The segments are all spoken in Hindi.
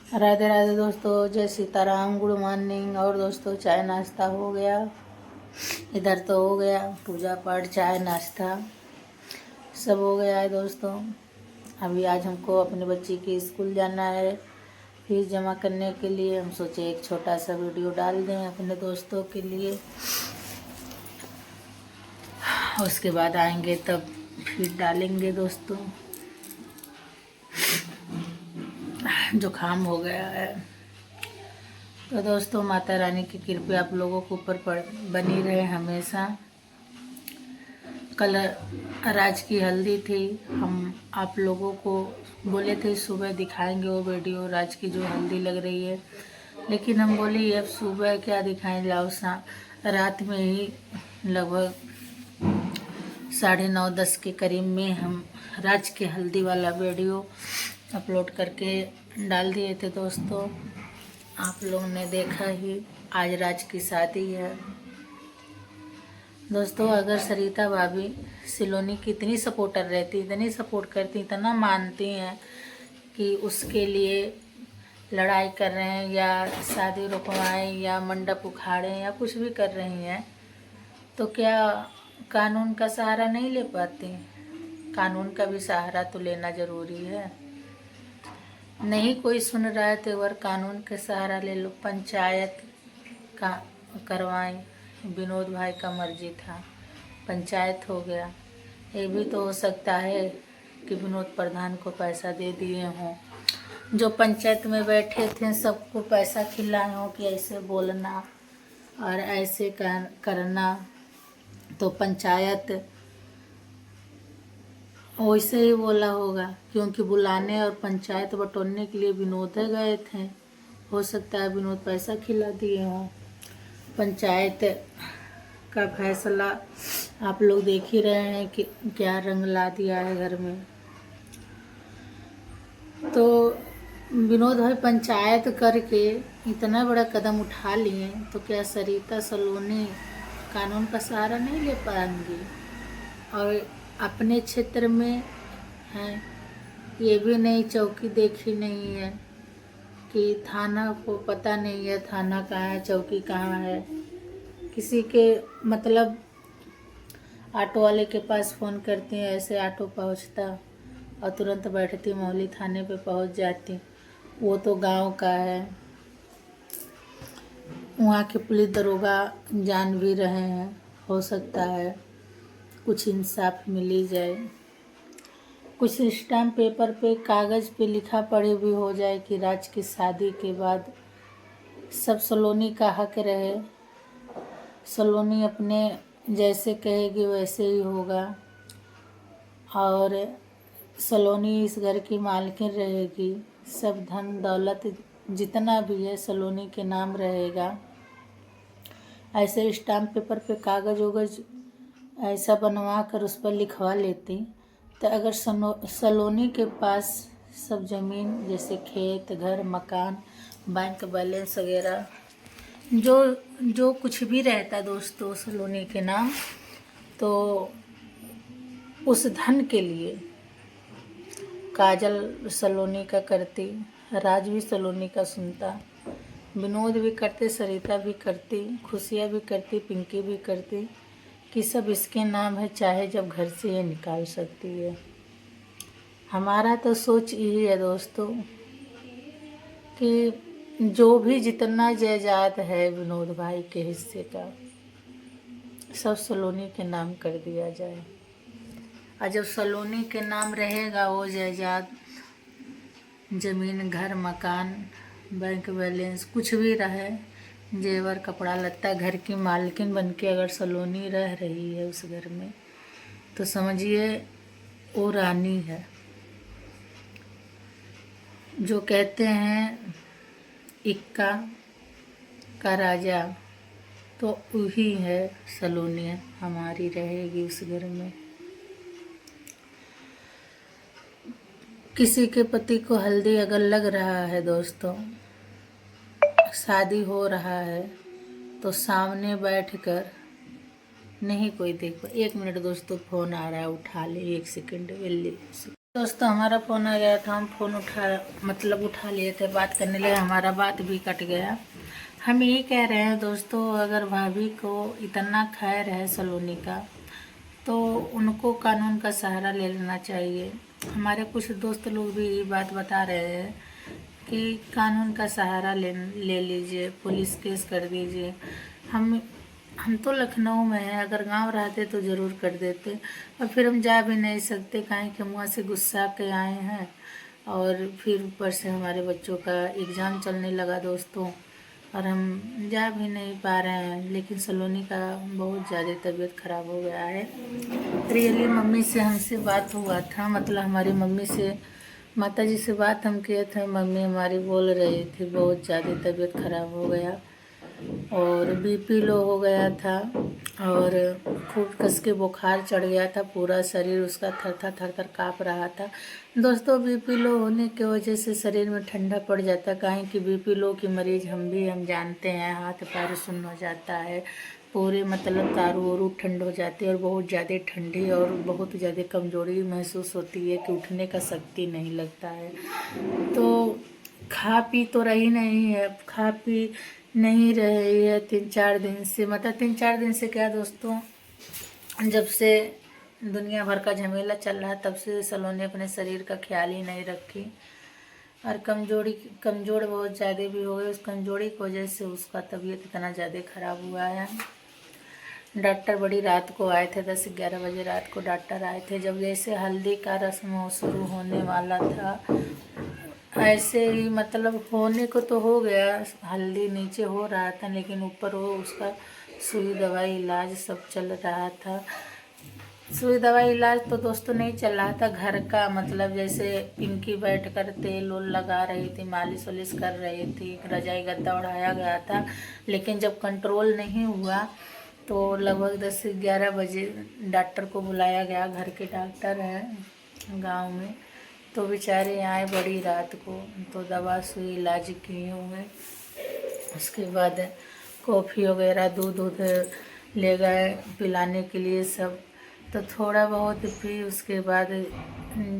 राधे राधे दोस्तों, जय सीताराम, गुड मॉर्निंग। और दोस्तों चाय नाश्ता हो गया? इधर तो हो गया, पूजा पाठ चाय नाश्ता सब हो गया है दोस्तों। अभी आज हमको अपने बच्ची की स्कूल जाना है, फीस जमा करने के लिए। हम सोचे एक छोटा सा वीडियो डाल दें अपने दोस्तों के लिए, उसके बाद आएंगे तब फिर डालेंगे दोस्तों। जुकाम हो गया है तो दोस्तों माता रानी की कृपा आप लोगों के ऊपर बनी रहे हमेशा। कल राज की हल्दी थी, हम आप लोगों को बोले थे सुबह दिखाएंगे वो वीडियो राज की जो हल्दी लग रही है, लेकिन हम बोले अब सुबह क्या दिखाएं, लाओ रात में ही लगभग 9:30-10 के करीब में हम राज के हल्दी वाला वीडियो अपलोड करके डाल दिए थे दोस्तों। आप लोगों ने देखा ही, आज राज की शादी है दोस्तों। अगर सरिता भाभी सिलोनी की इतनी सपोर्टर रहती, इतनी सपोर्ट करती, इतना मानती हैं कि उसके लिए लड़ाई कर रहे हैं या शादी रुकवाएं या मंडप उखाड़ें या कुछ भी कर रही हैं, तो क्या कानून का सहारा नहीं ले पाती? कानून का भी सहारा तो लेना ज़रूरी है। नहीं कोई सुन रहा है तो एक बार कानून का सहारा ले लो, पंचायत का करवाएं। विनोद भाई का मर्जी था, पंचायत हो गया। ये भी तो हो सकता है कि विनोद प्रधान को पैसा दे दिए हों, जो पंचायत में बैठे थे सबको पैसा खिलाए हों कि ऐसे बोलना और ऐसे करना, तो पंचायत वैसे ही बोला होगा, क्योंकि बुलाने और पंचायत बटोरने के लिए विनोद गए थे। हो सकता है विनोद पैसा खिला दिए हों। पंचायत का फैसला आप लोग देख ही रहे हैं कि क्या रंग ला दिया है घर में। तो विनोद भाई पंचायत करके इतना बड़ा कदम उठा लिए, तो क्या सरिता सलोनी कानून का सहारा नहीं ले पाएंगी? और अपने क्षेत्र में हैं, ये भी नहीं चौकी देखी नहीं है कि थाना को पता नहीं है थाना कहाँ है, चौकी कहाँ है। किसी के मतलब ऑटो वाले के पास फ़ोन करती हैं, ऐसे ऑटो पहुंचता और तुरंत बैठती मोहली थाने पे पहुंच जाती। वो तो गांव का है, वहाँ के पुलिस दरोगा जान भी रहे हैं। हो सकता है कुछ इंसाफ मिली जाए, कुछ स्टैम्प पेपर पे कागज़ पे लिखा पढ़े भी हो जाए कि राज की शादी के बाद सब सलोनी का हक रहे। सलोनी अपने जैसे कहेगी वैसे ही होगा और सलोनी इस घर की मालकिन रहेगी। सब धन दौलत जितना भी है सलोनी के नाम रहेगा। ऐसे स्टैम्प पेपर पे कागज़ वगज ऐसा बनवा कर उस पर लिखवा लेती, तो अगर सलोनी के पास सब ज़मीन जैसे खेत घर मकान बैंक बैलेंस वगैरह जो कुछ भी रहता दोस्तों सलोनी के नाम, तो उस धन के लिए काजल सलोनी का करती, राज भी सलोनी का सुनता, विनोद भी करते, सरिता भी करती, खुशियाँ भी करती, पिंकी भी करती कि सब इसके नाम है, चाहे जब घर से ये निकाल सकती है। हमारा तो सोच यही है दोस्तों कि जो भी जितना जायदाद है विनोद भाई के हिस्से का सब सलोनी के नाम कर दिया जाए। और जब सलोनी के नाम रहेगा वो जायदाद, ज़मीन घर मकान बैंक बैलेंस कुछ भी रहे, जेवर कपड़ा लत्ता, घर की मालकिन बनके अगर सलोनी रह रही है उस घर में, तो समझिए वो रानी है। जो कहते हैं इक्का का राजा, तो वही है सलोनी हमारी रहेगी उस घर में। किसी के पति को हल्दी अगर लग रहा है दोस्तों, शादी हो रहा है, तो सामने बैठकर नहीं कोई देख। 1 मिनट दोस्तों फ़ोन आ रहा है, उठा ले, 1 सेकंड। दोस्तों हमारा फ़ोन आ गया था, हम फ़ोन उठा लिए थे, बात करने लगे, हमारा बात भी कट गया। हम यही कह रहे हैं दोस्तों, अगर भाभी को इतना खैर है सलोनी का, तो उनको कानून का सहारा ले लेना चाहिए। हमारे कुछ दोस्त लोग भी ये बात बता रहे हैं कि कानून का सहारा ले लीजिए, पुलिस केस कर दीजिए। हम तो लखनऊ में हैं, अगर गांव रहते तो ज़रूर कर देते, और फिर हम जा भी नहीं सकते, काहे कि हम वहाँ से गुस्सा के आए हैं, और फिर ऊपर से हमारे बच्चों का एग्ज़ाम चलने लगा दोस्तों, और हम जा भी नहीं पा रहे हैं। लेकिन सलोनी का बहुत ज़्यादा तबीयत ख़राब हो गया है। रियली मम्मी से हमसे बात हुआ था, मतलब हमारी मम्मी से, माता जी से बात हम किए थे। मम्मी हमारी बोल रही थी बहुत ज़्यादा तबीयत ख़राब हो गया, और बीपी लो हो गया था, और खूब कस के बुखार चढ़ गया था, पूरा शरीर उसका थर थर काँप रहा था। दोस्तों बीपी लो होने की वजह से शरीर में ठंडा पड़ जाता है, काहे कि बीपी लो की मरीज़ हम जानते हैं, हाथ पैर सुन्न हो जाता है, पूरे मतलब तारू वारू ठंड हो जाती है, और बहुत ज़्यादा ठंडी और बहुत ज़्यादा कमज़ोरी महसूस होती है कि उठने का शक्ति नहीं लगता है। तो खा पी तो रही नहीं है, खा पी नहीं रही है 3-4 दिन से, मतलब 3-4 दिन से क्या दोस्तों, जब से दुनिया भर का झमेला चल रहा है तब से सलोनी अपने शरीर का ख्याल ही नहीं रखी, और कमज़ोर बहुत ज़्यादा भी हो गई। उस कमज़ोरी की वजह से उसका तबीयत इतना ज़्यादा ख़राब हुआ है। डॉक्टर बड़ी रात को आए थे, 10-11 बजे रात को डॉक्टर आए थे। जब जैसे हल्दी का रस्म शुरू होने वाला था, ऐसे ही मतलब होने को तो हो गया, हल्दी नीचे हो रहा था, लेकिन ऊपर वो उसका सुई दवाई इलाज सब चल रहा था। सुई दवाई इलाज तो दोस्तों नहीं चल रहा था, घर का मतलब जैसे पिंकी बैठ कर तेल उल लगा रही थी, मालिश वालिश कर रही थी, रजाई गद्दा उड़ाया गया था। लेकिन जब कंट्रोल नहीं हुआ तो लगभग 10-11 बजे डॉक्टर को बुलाया गया, घर के डॉक्टर हैं गांव में, तो बेचारे आए बड़ी रात को, तो दवा सुई इलाज किए हुए। उसके बाद कॉफ़ी वगैरह दूध ले गए पिलाने के लिए सब, तो थोड़ा बहुत पी। उसके बाद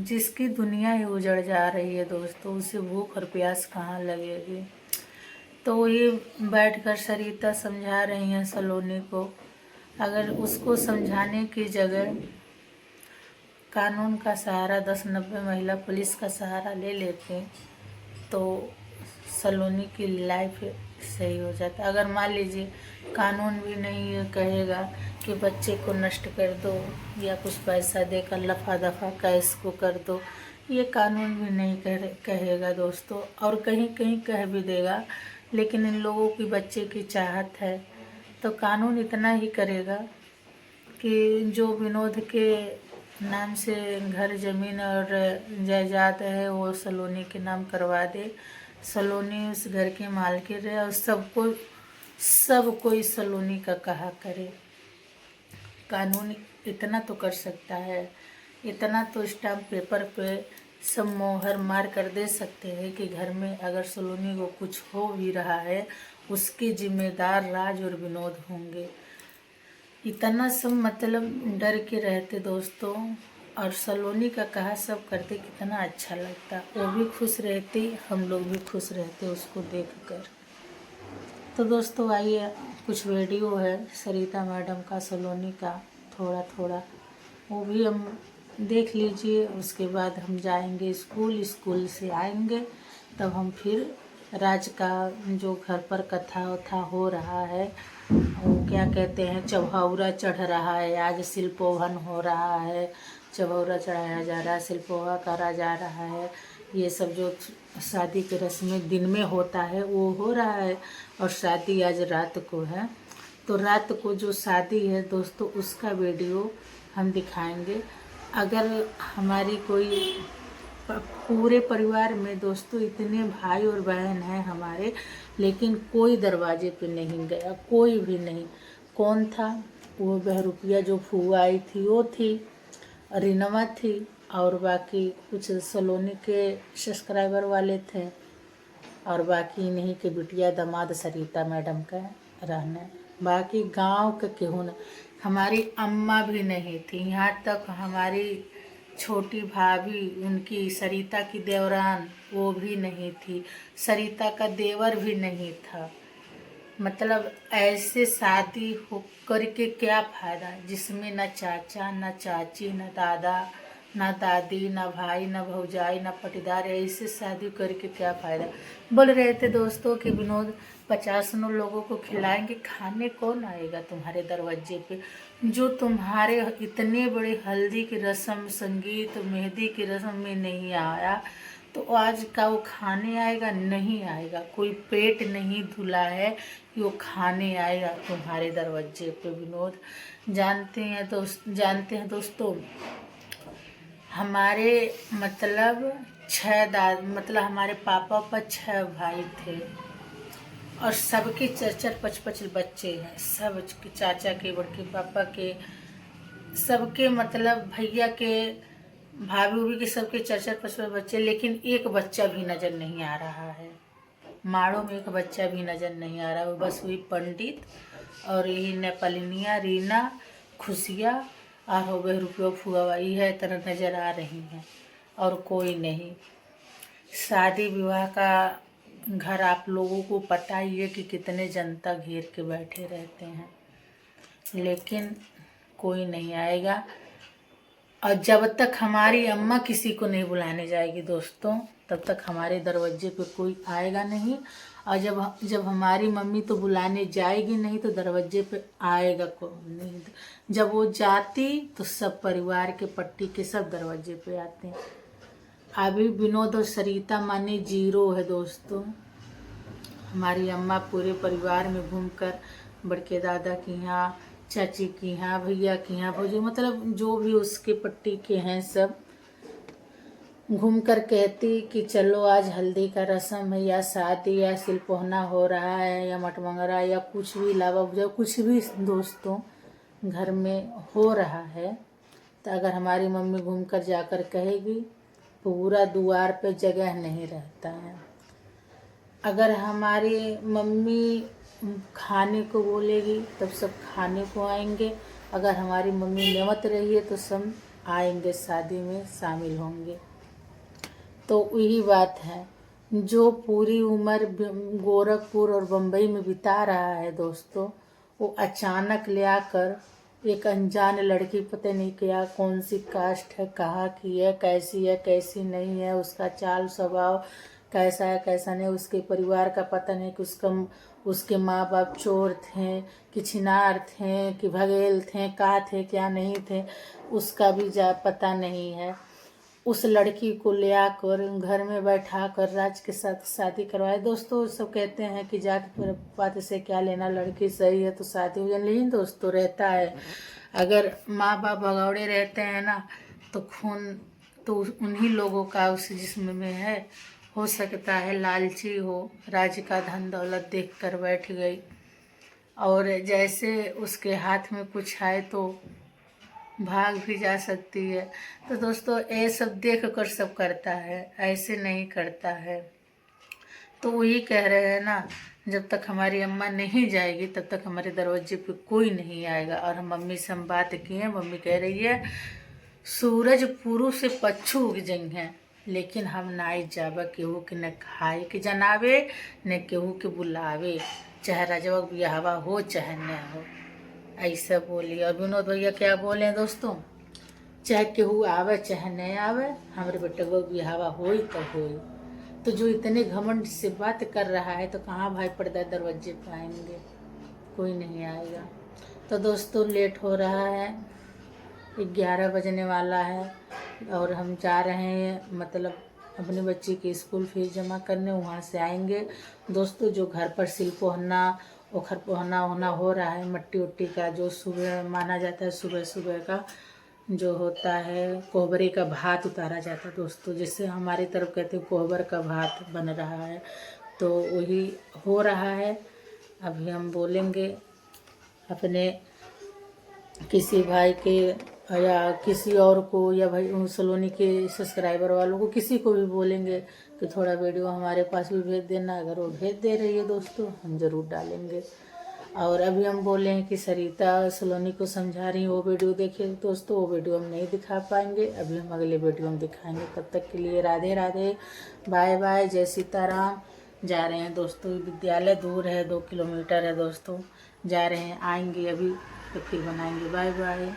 जिसकी दुनिया ही उजड़ जा रही है दोस्तों, उसे भूख और प्यास कहाँ लगेगी। तो वही बैठकर सरिता समझा रही हैं सलोनी को, अगर उसको समझाने की जगह कानून का सहारा 10-90 महिला पुलिस का सहारा ले लेते तो सलोनी की लाइफ सही हो जाता। अगर मान लीजिए कानून भी नहीं कहेगा कि बच्चे को नष्ट कर दो या कुछ पैसा देकर लफा दफा कैश को कर दो, ये कानून भी नहीं कहेगा दोस्तों, और कहीं कहीं कह भी देगा, लेकिन इन लोगों की बच्चे की चाहत है, तो कानून इतना ही करेगा कि जो विनोद के नाम से घर ज़मीन और जायदाद है वो सलोनी के नाम करवा दे, सलोनी उस घर की मालकिन रहे, और सब कोई सलोनी का कहा करे। कानून इतना तो कर सकता है, इतना तो स्टाम्प पेपर पे सब मोहर मार कर दे सकते हैं कि घर में अगर सलोनी को कुछ हो भी रहा है, उसके जिम्मेदार राज और विनोद होंगे। इतना सब मतलब डर के रहते दोस्तों, और सलोनी का कहा सब करते, कितना अच्छा लगता, वो भी खुश रहती, हम लोग भी खुश रहते उसको देखकर। तो दोस्तों आइए, कुछ वीडियो है सरिता मैडम का सलोनी का, थोड़ा वो भी हम देख लीजिए। उसके बाद हम जाएंगे स्कूल से आएंगे तब हम फिर राज का जो घर पर कथा वथा हो रहा है, वो क्या कहते हैं, चौहौरा चढ़ रहा है, आज शिल्पोहन हो रहा है, चौहौरा चढ़ाया जा रहा है, शिल्पोहा करा जा रहा है, ये सब जो शादी की रस्में दिन में होता है वो हो रहा है, और शादी आज रात को है। तो रात को जो शादी है दोस्तों, उसका वीडियो हम दिखाएंगे। अगर हमारी कोई पूरे परिवार में दोस्तों इतने भाई और बहन हैं हमारे, लेकिन कोई दरवाजे पे नहीं गया, कोई भी नहीं। कौन था वो? बहरूपिया जो फूआ आई थी वो थी, रिनवा थी, और बाकी कुछ सलोनी के सब्सक्राइबर वाले थे, और बाकी इन्हीं के बिटिया दामाद सरिता मैडम का रहना। बाकी गांव के केहू न, हमारी अम्मा भी नहीं थी, यहाँ तक हमारी छोटी भाभी उनकी सरिता की देवरान वो भी नहीं थी, सरिता का देवर भी नहीं था। मतलब ऐसे शादी हो करके क्या फ़ायदा जिसमें न चाचा न चाची न दादा न दादी न भाई न भौजाई न पटीदार, ऐसे शादी करके क्या फ़ायदा। बोल रहे थे दोस्तों कि विनोद 50 लोगों को खिलाएंगे, खाने कौन आएगा तुम्हारे दरवाजे पे। जो तुम्हारे इतने बड़े हल्दी की रस्म, संगीत, मेहंदी की रस्म में नहीं आया तो आज का वो खाने आएगा? नहीं आएगा। कोई पेट नहीं धुला है कि वो खाने आएगा तुम्हारे दरवाजे पे। विनोद जानते हैं दोस्तों, हमारे मतलब मतलब हमारे पापा पर 6 भाई थे और सबके 4-4, 5-5 बच्चे हैं। सब चाचा के, बड़के पापा के, सबके मतलब भैया के, भाभी उभी के, सबके 4-4, 5-5 बच्चे, लेकिन एक बच्चा भी नज़र नहीं आ रहा है। माड़ों में एक बच्चा भी नज़र नहीं आ रहा है। बस वही पंडित और यही नेपालिनिया, रीना, खुशिया और हो गए रुपया फुआ, यह तरह नज़र आ रही हैं और कोई नहीं। शादी विवाह का घर आप लोगों को पता ही है कि कितने जनता घेर के बैठे रहते हैं, लेकिन कोई नहीं आएगा। और जब तक हमारी अम्मा किसी को नहीं बुलाने जाएगी दोस्तों, तब तक हमारे दरवाजे पे कोई आएगा नहीं। और जब हमारी मम्मी तो बुलाने जाएगी नहीं तो दरवाजे पे आएगा कोई नहीं। जब वो जाती तो सब परिवार के पट्टी के सब दरवाजे पे आते हैं। अभी विनोद और सरिता माने 0 है दोस्तों। हमारी अम्मा पूरे परिवार में घूमकर बड़के दादा के यहाँ, चाची के यहाँ, भैया के यहाँ, भौजी, मतलब जो भी उसके पट्टी के हैं सब घूमकर कहती कि चलो आज हल्दी का रस्म है या शादी या सिलपोहना हो रहा है या मटमंगरा या कुछ भी लावा भुजा, कुछ भी दोस्तों घर में हो रहा है, तो अगर हमारी मम्मी घूमकर जाकर कहेगी पूरा द्वार पे जगह नहीं रहता है। अगर हमारी मम्मी खाने को बोलेगी तब सब खाने को आएंगे। अगर हमारी मम्मी नेमत रही है तो सब आएंगे, शादी में शामिल होंगे। तो वही बात है, जो पूरी उम्र गोरखपुर और बम्बई में बिता रहा है दोस्तों, वो अचानक ले आकर एक अनजान लड़की, पता नहीं क्या कौन सी कास्ट है, कहाँ की है, कैसी नहीं है, उसका चाल स्वभाव कैसा है कैसा नहीं, उसके परिवार का पता नहीं कि उसके माँ बाप चोर थे कि छिनार थे कि भगेल थे, का थे क्या नहीं थे, उसका भी पता नहीं है। उस लड़की को ले आकर घर में बैठा कर राज के साथ शादी करवाए। दोस्तों सब कहते हैं कि जात पात से क्या लेना, लड़की सही है तो शादी हो जाए, लेकिन दोस्तों रहता है, अगर माँ बाप भगौड़े रहते हैं ना तो खून तो उन्हीं लोगों का उस जिस्म में है। हो सकता है लालची हो, राज का धन दौलत देख कर बैठ गई और जैसे उसके हाथ में कुछ आए तो भाग भी जा सकती है। तो दोस्तों ये सब देख कर सब करता है, ऐसे नहीं करता है। तो वही कह रहे हैं ना, जब तक हमारी अम्मा नहीं जाएगी तब तक हमारे दरवाजे पे कोई नहीं आएगा। और हम मम्मी से हम बात की है, मम्मी कह रही है सूरज पूर्व से पच्छू उग जाएंगे लेकिन हम नाई जाबा केहू के न खाए के जनावे न केहू के बुलावे, चाहे रजवा बियाहवा हो चाहे न हो, ऐसा बोली। और विनोद भैया क्या बोले दोस्तों, चाहे केहू आवे चाहे नहीं आवे, हमारे बेटे को बिहावा होई तो होई। तो जो इतने घमंड से बात कर रहा है तो कहाँ भाई पर्दा दरवाजे पे आएंगे, कोई नहीं आएगा। तो दोस्तों लेट हो रहा है, 11 बजने वाला है और हम जा रहे हैं मतलब अपने बच्ची की स्कूल फीस जमा करने, वहाँ से आएंगे दोस्तों। जो घर पर सिलपोहना ओखर पोहना होना हो रहा है, मट्टी उट्टी का जो सुबह माना जाता है, सुबह सुबह का जो होता है कोहबरे का भात उतारा जाता है दोस्तों, जिससे हमारी तरफ कहते हैं कोहबर का भात बन रहा है, तो वही हो रहा है। अभी हम बोलेंगे अपने किसी भाई के या किसी और को या भाई सलोनी के सब्सक्राइबर वालों को, किसी को भी बोलेंगे कि थोड़ा वीडियो हमारे पास भी भेज देना। अगर वो भेज दे रही है दोस्तों हम ज़रूर डालेंगे। और अभी हम बोले हैं कि सरिता सलोनी को समझा रही, वो वीडियो देखिए दोस्तों, वो वीडियो हम नहीं दिखा पाएंगे, अभी हम अगले वीडियो में दिखाएंगे। तब तक के लिए राधे राधे, बाय बाय, जय सीताराम। जा रहे हैं दोस्तों, विद्यालय दूर है, 2 किलोमीटर है दोस्तों, जा रहे हैं, आएंगे अभी तो फिर बनाएंगे। Bye bye.